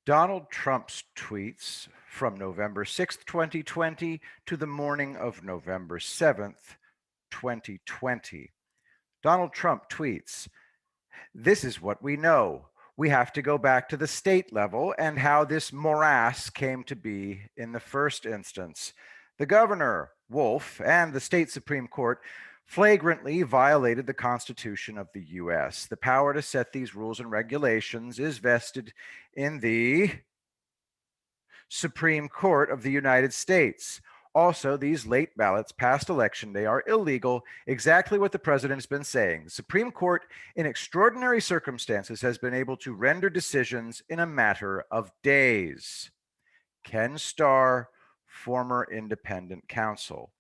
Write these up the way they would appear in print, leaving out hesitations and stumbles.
Donald Trump's tweets from November 6th, 2020 to the morning of November 7th, 2020. Donald Trump tweets, "This is what we know. We have to go back to the state level and how this morass came to be in the first instance. The governor, Wolf, and the state Supreme Court flagrantly violated the Constitution of the US. The power to set these rules and regulations is vested in the Supreme Court of the United States. Also, these late ballots past Election Day are illegal, exactly what the president has been saying. The Supreme Court, in extraordinary circumstances, has been able to render decisions in a matter of days." Ken Starr, former independent counsel.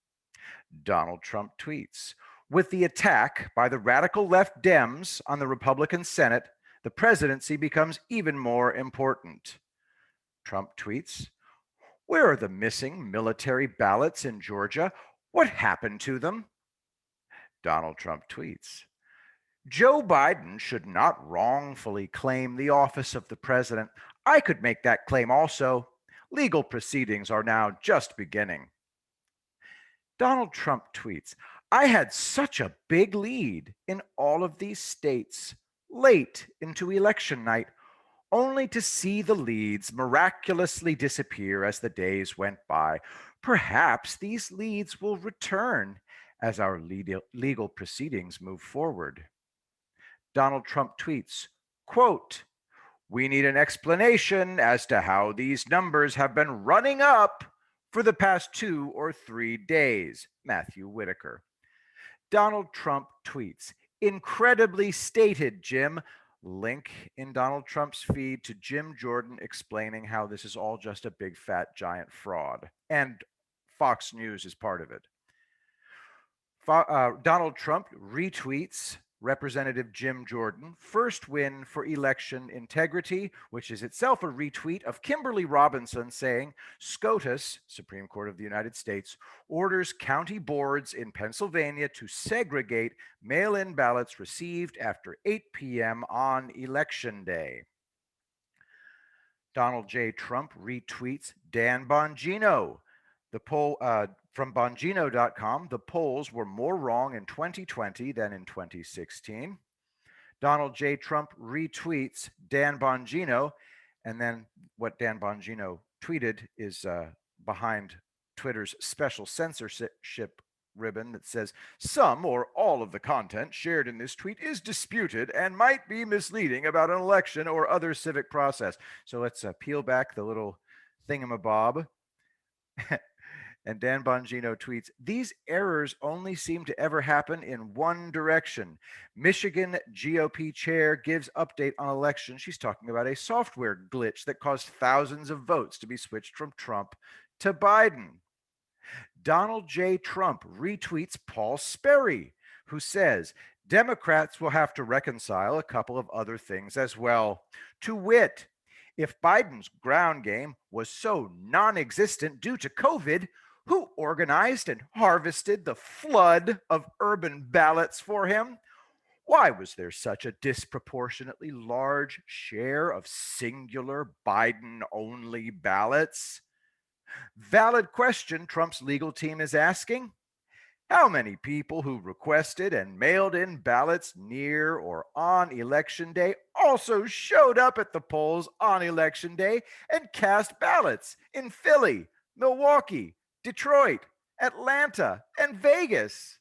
Donald Trump tweets, "With the attack by the radical left Dems on the Republican Senate, the presidency becomes even more important." Trump tweets, "Where are the missing military ballots in Georgia? What happened to them?" Donald Trump tweets, "Joe Biden should not wrongfully claim the office of the president. I could make that claim also. Legal proceedings are now just beginning." Donald Trump tweets, "I had such a big lead in all of these states late into election night, only to see the leads miraculously disappear as the days went by. Perhaps these leads will return as our legal proceedings move forward." Donald Trump tweets, quote, "We need an explanation as to how these numbers have been running up for the past 2 or 3 days. Matthew Whitaker." Donald Trump tweets, "Incredibly stated, Jim." Link in Donald Trump's feed to Jim Jordan explaining how this is all just a big fat giant fraud. And Fox News is part of it. Donald Trump retweets Representative Jim Jordan, "First win for election integrity," which is itself a retweet of Kimberly Robinson saying, "SCOTUS, Supreme Court of the United States, orders county boards in Pennsylvania to segregate mail-in ballots received after 8 p.m. on Election Day." Donald J. Trump retweets Dan Bongino. The poll from Bongino.com, "The polls were more wrong in 2020 than in 2016. Donald J. Trump retweets Dan Bongino, and then what Dan Bongino tweeted is behind Twitter's special censorship ribbon that says, "Some or all of the content shared in this tweet is disputed and might be misleading about an election or other civic process." So let's peel back the little thingamabob. And Dan Bongino tweets, "These errors only seem to ever happen in one direction. Michigan GOP chair gives update on election." She's talking about a software glitch that caused thousands of votes to be switched from Trump to Biden. Donald J. Trump retweets Paul Sperry, who says, "Democrats will have to reconcile a couple of other things as well. To wit, if Biden's ground game was so non existent due to COVID, who organized and harvested the flood of urban ballots for him? Why was there such a disproportionately large share of singular Biden only ballots?" Valid question Trump's legal team is asking. How many people who requested and mailed in ballots near or on Election Day also showed up at the polls on Election Day and cast ballots in Philly, Milwaukee, Detroit, Atlanta, and Vegas?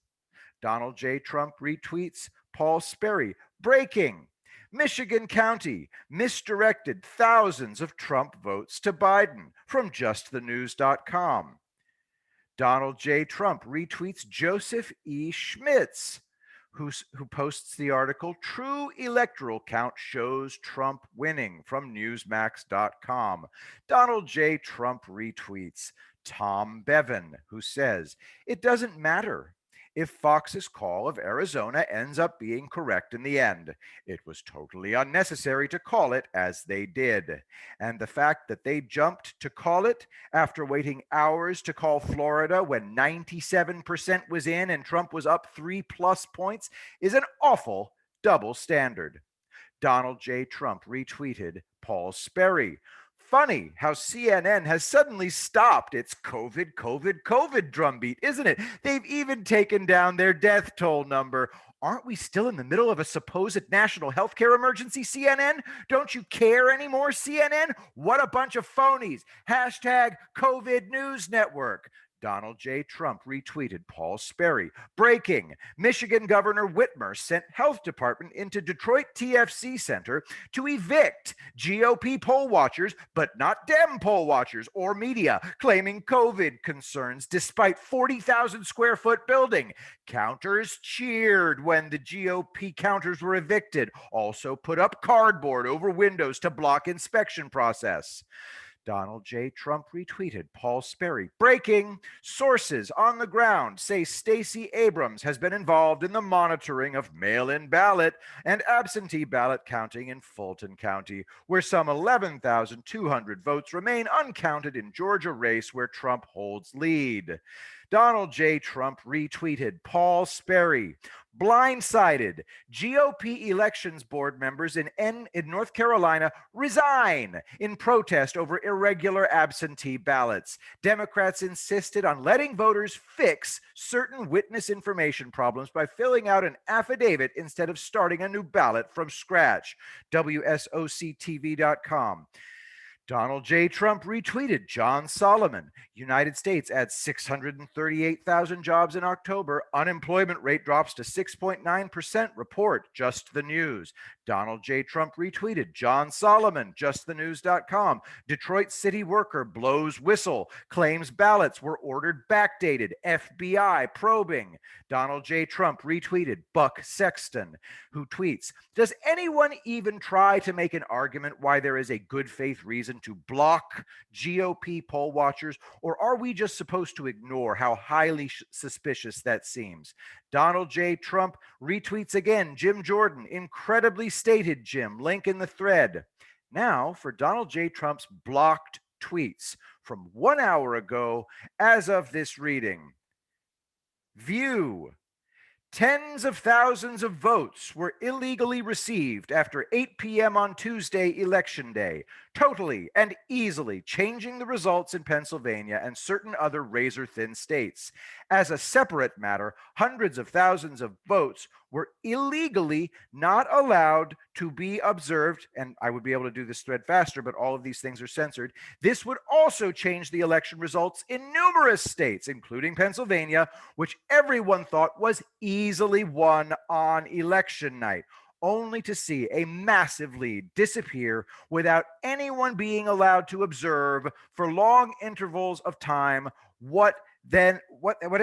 Donald J. Trump retweets Paul Sperry. Breaking: Michigan County misdirected thousands of Trump votes to Biden, from justthenews.com. Donald J. Trump retweets Joseph E. Schmitz, who posts the article, "True Electoral Count Shows Trump Winning," from Newsmax.com. Donald J. Trump retweets Tom Bevan, who says, "It doesn't matter if Fox's call of Arizona ends up being correct in the end. It was totally unnecessary to call it as they did. And the fact that they jumped to call it after waiting hours to call Florida when 97% was in and Trump was up 3+ points is an awful double standard." Donald J. Trump retweeted Paul Sperry. funny how CNN has suddenly stopped its COVID drumbeat, isn't it? They've even taken down their death toll number. Aren't we still in the middle of a supposed national healthcare emergency, CNN? Don't you care anymore, CNN? What a bunch of phonies. Hashtag COVID News Network. Donald J. Trump retweeted Paul Sperry. Breaking. Michigan Governor Whitmer sent health department into Detroit TFC Center to evict GOP poll watchers, but not Dem poll watchers or media, claiming COVID concerns despite 40,000 square foot building. Counters cheered when the GOP counters were evicted, also put up cardboard over windows to block inspection process. Donald J. Trump retweeted Paul Sperry. Breaking. Sources on the ground say Stacey Abrams has been involved in the monitoring of mail-in ballot and absentee ballot counting in Fulton County, where some 11,200 votes remain uncounted in Georgia race where Trump holds lead. Donald J. Trump retweeted Paul Sperry. Blindsided. GOP elections board members in North Carolina resign in protest over irregular absentee ballots. Democrats insisted on letting voters fix certain witness information problems by filling out an affidavit instead of starting a new ballot from scratch. WSOCTV.com. Donald J. Trump retweeted John Solomon. United States adds 638,000 jobs in October. Unemployment rate drops to 6.9%. Report, Just the News. Donald J. Trump retweeted John Solomon, justthenews.com. Detroit city worker blows whistle, claims ballots were ordered backdated. FBI probing. Donald J. Trump retweeted Buck Sexton, who tweets, does anyone even try to make an argument why there is a good faith reason to block GOP poll watchers, or are we just supposed to ignore how highly suspicious that seems? Donald J. Trump retweets again Jim Jordan, incredibly stated Jim, link in the thread. Now for Donald J. Trump's blocked tweets from 1 hour ago as of this reading. View. Tens of thousands of votes were illegally received after 8 p.m. on Tuesday, Election Day, totally and easily changing the results in Pennsylvania and certain other razor-thin states. As a separate matter, hundreds of thousands of votes were illegally not allowed to be observed, and I would be able to do this thread faster, but all of these things are censored. This would also change the election results in numerous states, including Pennsylvania, which everyone thought was easily won on election night, only to see a massive lead disappear without anyone being allowed to observe for long intervals of time what had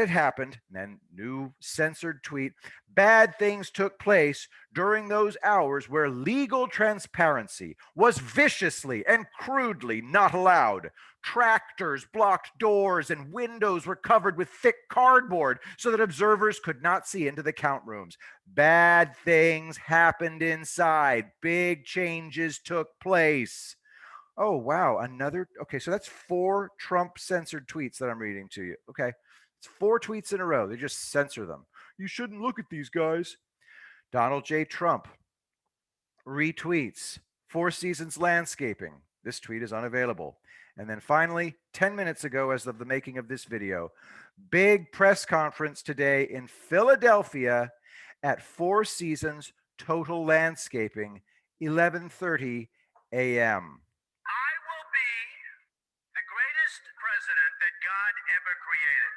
happened. And then new censored tweet. Bad things took place during those hours where legal transparency was viciously and crudely not allowed. Tractors blocked doors and windows were covered with thick cardboard so that observers could not see into the count rooms. Bad things happened inside. Big changes took place. Oh, wow. Okay, so that's 4 Trump censored tweets that I'm reading to you. Okay. It's 4 tweets in a row. They just censor them. You shouldn't look at these guys. Donald J. Trump retweets Four Seasons Landscaping. This tweet is unavailable. And then finally, 10 minutes ago, as of the making of this video, big press conference today in Philadelphia at Four Seasons Total Landscaping, 11:30 a.m. I will be the greatest president that God ever created.